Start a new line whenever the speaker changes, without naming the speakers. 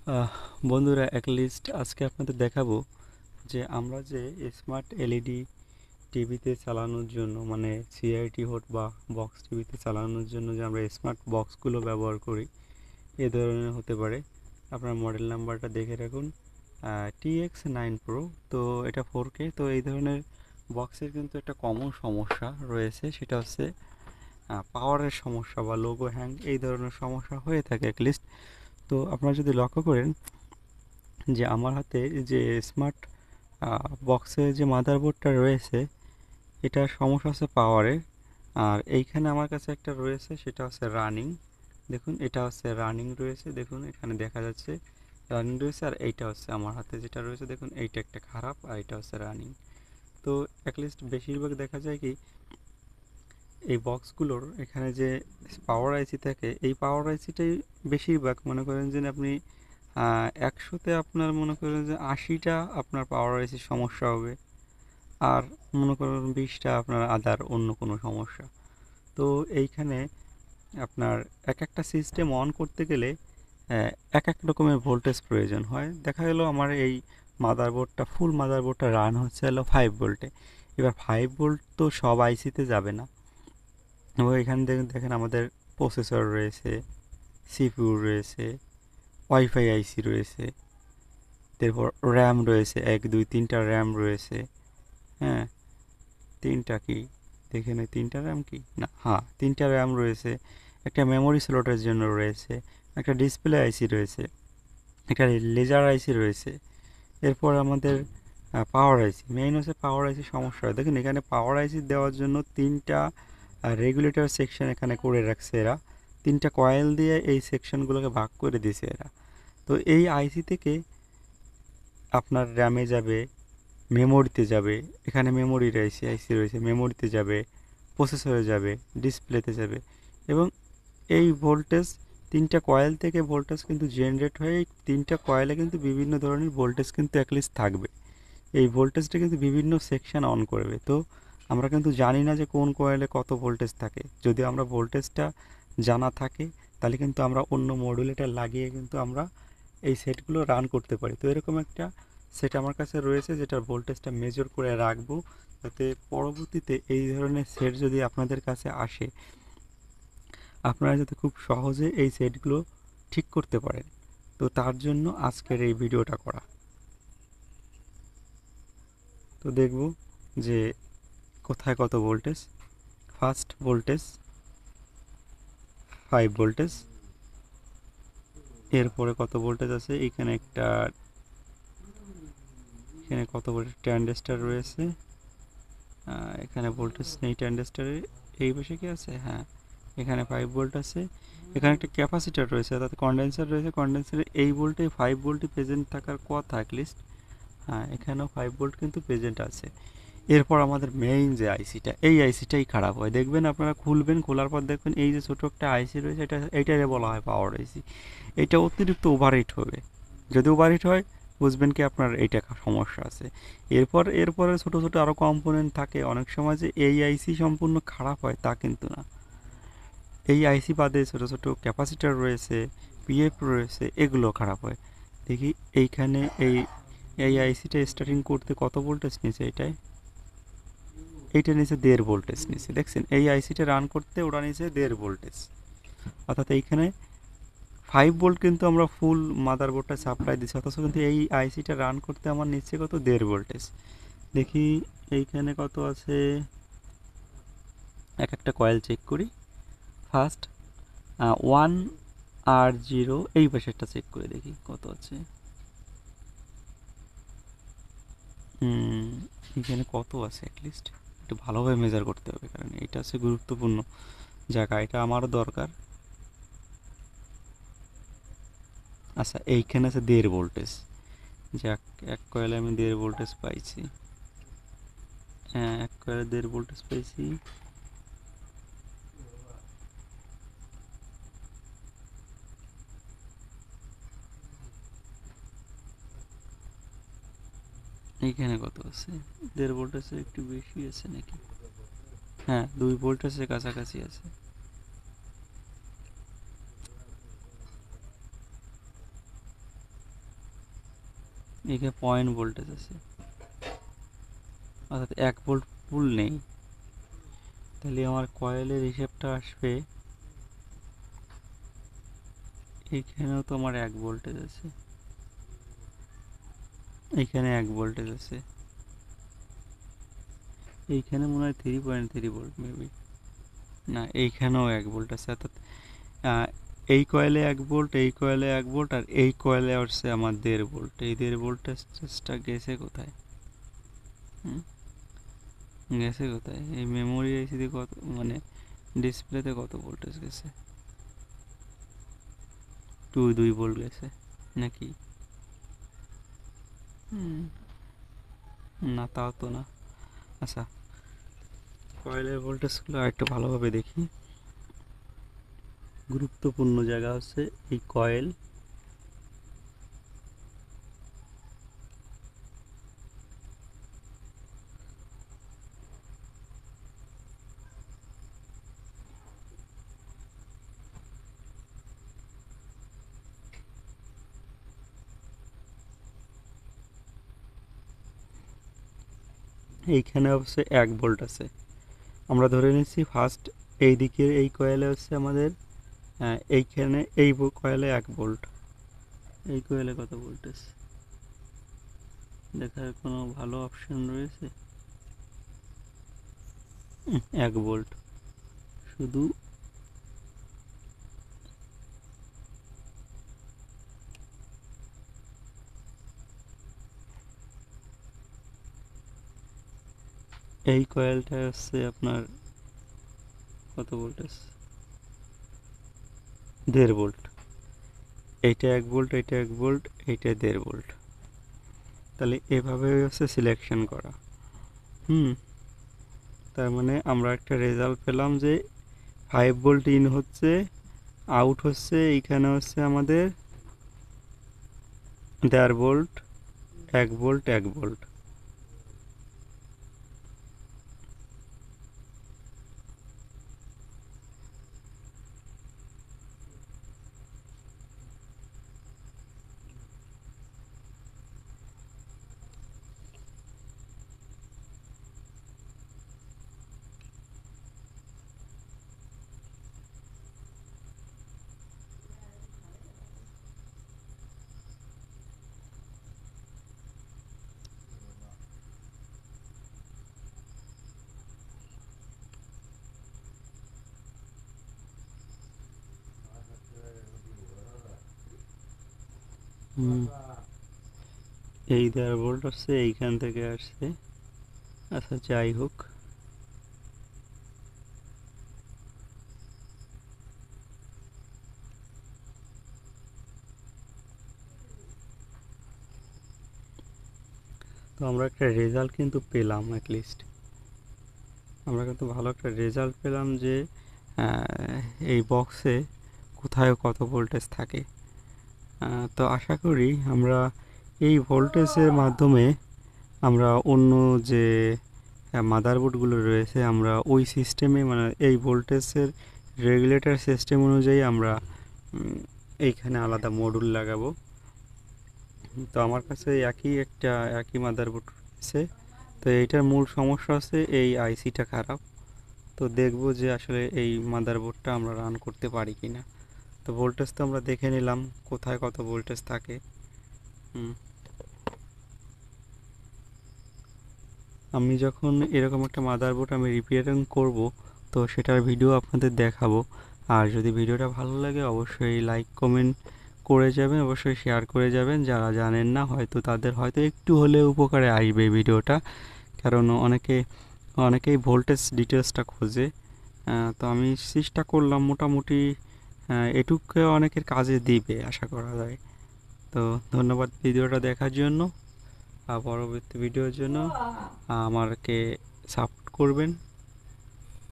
আহ, বন্ধুরা, এক লিস্ট আজকে আপনাদের দেখাবো যে আমরা যে স্মার্ট এলইডি টিভিতে চালানোর জন্য, মানে সিআইটি হোক বা বক্স টিভিতে চালানোর জন্য যে আমরা স্মার্ট বক্সগুলো ব্যবহার করি, এ ধরনের হতে পারে। আপনার মডেল নাম্বারটা দেখে রাখুন, TX9 Pro। তো এটা 4K। তো এই ধরনের বক্সের কিন্তু একটা কমন সমস্যা রয়েছে, সেটা হচ্ছে পাওয়ারের সমস্যা বা লোগো হ্যাং, এই ধরনের সমস্যা হয়ে থাকে এক লিস্ট। তো আপনারা যদি লক্ষ্য করেন যে আমার হাতে যে স্মার্ট বক্সের যে মাদারবোর্ডটা রয়েছে, এটার সমস্যা হচ্ছে পাওয়ারের। আর এইখানে আমার কাছে একটা রয়েছে, সেটা হচ্ছে রানিং। দেখুন, এটা হচ্ছে রানিং রয়েছে, দেখুন এখানে দেখা যাচ্ছে রানিং রয়েছে। আর এইটা হচ্ছে আমার হাতে যেটা রয়েছে, দেখুন এইটা একটা খারাপ, আর এটা হচ্ছে রানিং। তো অ্যাটলিস্ট বেশিরভাগ দেখা যায় কি, এই বক্সগুলোর এখানে যে পাওয়ার আইসি থাকে, এই পাওয়ার আইসিটাই বেশিরভাগ মনে করেন যে আপনি 100তে আপনার মনে করেন যে 80টা আপনার পাওয়ার আইসির সমস্যা হবে, আর মনে করেন 20টা আপনার আদার অন্য কোনো সমস্যা। তো এইখানে আপনার এক একটা সিস্টেম অন করতে গেলে এক এক রকমের ভোল্টেজ প্রয়োজন হয়। দেখা গেল আমার এই মাদারবোর্ডটা, ফুল মাদারবোর্ডটা রান হচ্ছে হলো 5 ভোল্টে। এবার 5 ভোল্ট তো সব আইসিতে যাবে না। এবং এখানে দেখেন দেখেন আমাদের প্রসেসর রয়েছে, সিপিইউ রয়েছে, ওয়াইফাই আইসি রয়েছে, তারপর র্যাম রয়েছে, 1 2 3টা র্যাম রয়েছে। হ্যাঁ, তিনটা কি, দেখে নেই, 3টা র্যাম কি না, হ্যাঁ 3টা র্যাম রয়েছে, একটা মেমোরি স্লটের জন্য রয়েছে, একটা ডিসপ্লে আইসি রয়েছে, একটা লেজার আইসি রয়েছে। এরপর আমাদের পাওয়ার আইসি, মেইন হচ্ছে পাওয়ার আইসি সমস্যা হয়। দেখুন এখানে পাওয়ার আইসি দেওয়ার জন্য 3টা রেগুলেটর সেকশন এখানে করে রাখছে এরা, 3টা কয়েল দিয়ে এই সেকশনগুলোকে ভাগ করে দিয়েছে এরা। তো এই আইসি থেকে আপনার র্যামে যাবে, মেমোরিতে যাবে, এখানে মেমোরির আইসি আইসি রয়েছে, মেমোরিতে যাবে, প্রসেসরে যাবে, ডিসপ্লেতে যাবে। এবং এই ভোল্টেজ 3টা কয়েল থেকে ভোল্টেজ কিন্তু জেনারেট হয়ে এই 3টা কয়েলে কিন্তু বিভিন্ন ধরনের ভোল্টেজ কিন্তু অ্যাটলিস্ট থাকবে। এই ভোল্টেজটা কিন্তু বিভিন্ন সেকশন অন করবে। তো আমরা কিন্তু জানি না যে কোন কয়েলে কত ভোল্টেজ থাকে। যদি আমরা ভোল্টেজটা জানা থাকে, তাহলে কিন্তু আমরা অন্য মডুলেটর লাগিয়ে কিন্তু আমরা এই সেটগুলো রান করতে পারি। তো এরকম একটা সেট আমার কাছে রয়েছে, যেটার ভোল্টেজটা মেজর করে রাখবো, যাতে পরবর্তীতে এই ধরনের সেট যদি আপনাদের কাছে আসে, আপনারা যাতে খুব সহজে এই সেটগুলো ঠিক করতে পারেন। তো তার জন্য আজকের এই ভিডিওটা করা। তো দেখব যে কোথায় কত ভোল্টেজ। ফার্স্ট ভোল্টেজ 5 ভোল্টেজ, এরপরে কত ভোল্টেজ আছে, এখানে একটা, এখানে কত ভোল্টেজ ট্রানজিস্টর রয়েছে, এখানে ভোল্টেজ নেই ট্রানজিস্টরে। এই পাশে কি আছে, হ্যাঁ এখানে 5 ভোল্ট আছে। এখানে একটা ক্যাপাসিটার রয়েছে, অর্থাৎ কন্ডেন্সার রয়েছে, কন্ডেন্সারে এই ভোল্টে 5 ভোল্টই প্রেজেন্ট থাকার কথা অ্যাটলিস্ট। হ্যাঁ, এখানেও 5 ভোল্ট কিন্তু প্রেজেন্ট আছে। এরপর আমাদের মেইন যে আইসিটা, এই আইসিটাই খারাপ হয়। দেখবেন আপনারা খুলবেন, খোলার পর দেখবেন এই যে ছোটো একটা আইসি রয়েছে, এইটারে বলা হয় পাওয়ার আইসি। এটা অতিরিক্ত ওভারহিট হবে। যদি ওভারহিট হয়, বুঝবেন কি আপনার এইটা সমস্যা আছে। এরপরে ছোটো ছোটো আরও কম্পোনেন্ট থাকে। অনেক সময় যে এই আইসি সম্পূর্ণ খারাপ হয় তা কিন্তু না। এই আইসি বাদে ছোটো ছোটো ক্যাপাসিটার রয়েছে, পিএফ রয়েছে, এগুলো খারাপ হয়। দেখি এইখানে এই এই আইসিটা স্টার্টিং করতে কত ভোল্টেজ নিয়েছে, এইটা নিচে 1.5 ভোল্টেজ নিচে, দেখছেন এই আইসিটা রান করতে ওরা নিচে 1.5 ভোল্টেজ। অর্থাৎ এইখানে 5 ভোল্ট কিন্তু আমরা ফুল মাদারবোর্ডটা সাপ্লাই দিচ্ছি, অথচ কিন্তু এই আইসিটা রান করতে আমার নিচ্ছে কত, 1.5 ভোল্টেজ। দেখি এইখানে কত আছে, এক একটা কয়েল চেক করি। ফার্স্ট 1 আর 0, এই পাশেরটা চেক করে দেখি কত আছে। এখানে কত আছে অ্যাটলিস্ট একটু ভালোভাবে মেজার করতে হবে, কারণ এটা হচ্ছে গুরুত্বপূর্ণ জায়গা, এটা আমারও দরকার। আচ্ছা, এইখানে আছে 1.5 ভোল্টেজ। যাক, এক কয়েলে আমি 1.5 ভোল্টেজ পাইছি। হ্যাঁ, এক কয়েলে 1.5 ভোল্টেজ পাইছি। এইখানে কত আছে, 1.5 ভোল্টেজের একটু বেশি আছে নাকি, হ্যাঁ 2 ভোল্টেজের কাছাকাছি আছে। এখানে পয়েন্ট ভোল্টেজ আছে, অর্থাৎ 1 ভোল্ট পুল নেই। তাহলে আমার কয়েলের হিসেবটা আসবে, এইখানেও তো আমার 1 ভোল্টেজ আছে, এইখানে 1 ভোল্টেজ আছে, এইখানে মনে হয় 3.3 ভোল্ট মেবি, না এইখানেও 1 ভোল্ট আছে। অর্থাৎ এই কয়েলে 1 ভোল্ট, এই কয়েলে 1 ভোল্ট, আর এই কয়েলে আসছে আমার 1.5 ভোল্ট। এই 1.5 ভোল্টেজটা গেছে কোথায়? গেছে কোথায়? এই মেমোরি আইসিতে কত, মানে ডিসপ্লেতে কত ভোল্টেজ গেছে? 2 ভোল্ট গেছে নাকি? না, তাও তো না। আচ্ছা, কয়েলের ভোল্টেজগুলো আরেকটু ভালোভাবে দেখি। গুরুত্বপূর্ণ জায়গা হচ্ছে এই কয়েল, এইখানে অবশ্যই 1 ভোল্ট আছে। আমরা ধরে নিচ্ছি ফার্স্ট এই দিকের এই কয়েলে হচ্ছে আমাদের, এইখানে এই কয়েলে 1 ভোল্ট। এই কয়েলে কত ভোল্টেজ দেখার কোনো ভালো অপশন রয়েছে? 1 ভোল্ট শুধু। এই কয়েলটা হচ্ছে আপনার কত ভোল্টেজ? 1.5 ভোল্ট। এইটা 1 ভোল্ট, এইটা 1 ভোল্ট, এইটা 1.5 ভোল্ট। তাহলে এভাবে হচ্ছে সিলেকশন করা। তার মানে আমরা একটা রেজাল্ট পেলাম যে 5 ভোল্ট ইন হচ্ছে, আউট হচ্ছে এইখানে হচ্ছে আমাদের 1.5 ভোল্ট, 1 ভোল্ট, 1 ভোল্ট। এই 1.5 ভোল্ট হচ্ছে এইখান থেকে আসছে। আচ্ছা, যাই হোক, তো আমরা একটা রেজাল্ট কিন্তু পেলাম, অ্যাটলিস্ট আমরা কিন্তু ভালো একটা রেজাল্ট পেলাম যে এই বক্সে কোথায় কত ভোল্টেজ থাকে। তো আশা করি আমরা এই ভোল্টেজের মাধ্যমে আমরা অন্য যে মাদারবোর্ডগুলো রয়েছে আমরা ওই সিস্টেমে, মানে এই ভোল্টেজের রেগুলেটর সিস্টেম অনুযায়ী আমরা এইখানে আলাদা মডিউল লাগাবো। তো আমার কাছে একই মাদারবোর্ড রয়েছে। তো এইটার মূল সমস্যা হচ্ছে এই আইসিটা খারাপ। তো দেখব যে আসলে এই মাদারবোর্ডটা আমরা রান করতে পারি কি না। তো ভোল্টেজ তো আমরা দেখে নিলাম কোথায় কত ভোল্টেজ থাকে। আমি যখন এরকম একটা মাদারবোর্ড আমি রিপেয়ারিং করব, তো সেটার ভিডিও আপনাদের দেখাবো। আর যদি ভিডিওটা ভালো লাগে অবশ্যই লাইক কমেন্ট করে যাবেন, অবশ্যই শেয়ার করে যাবেন। যারা জানেন না হয়তো তাদের হয়তো একটু হলেও উপকারে আসবে ভিডিওটা, কারণ অনেকেই ভোল্টেজ ডিটেলসটা খোঁজে। তো আমি চেষ্টা করলাম মোটামুটি এটুকু অনেকের কাজে দিবে আশা করা যায়। তো ধন্যবাদ ভিডিওটা দেখার জন্য। পরবর্তী ভিডিওর জন্য আমাকে সাপোর্ট করবেন।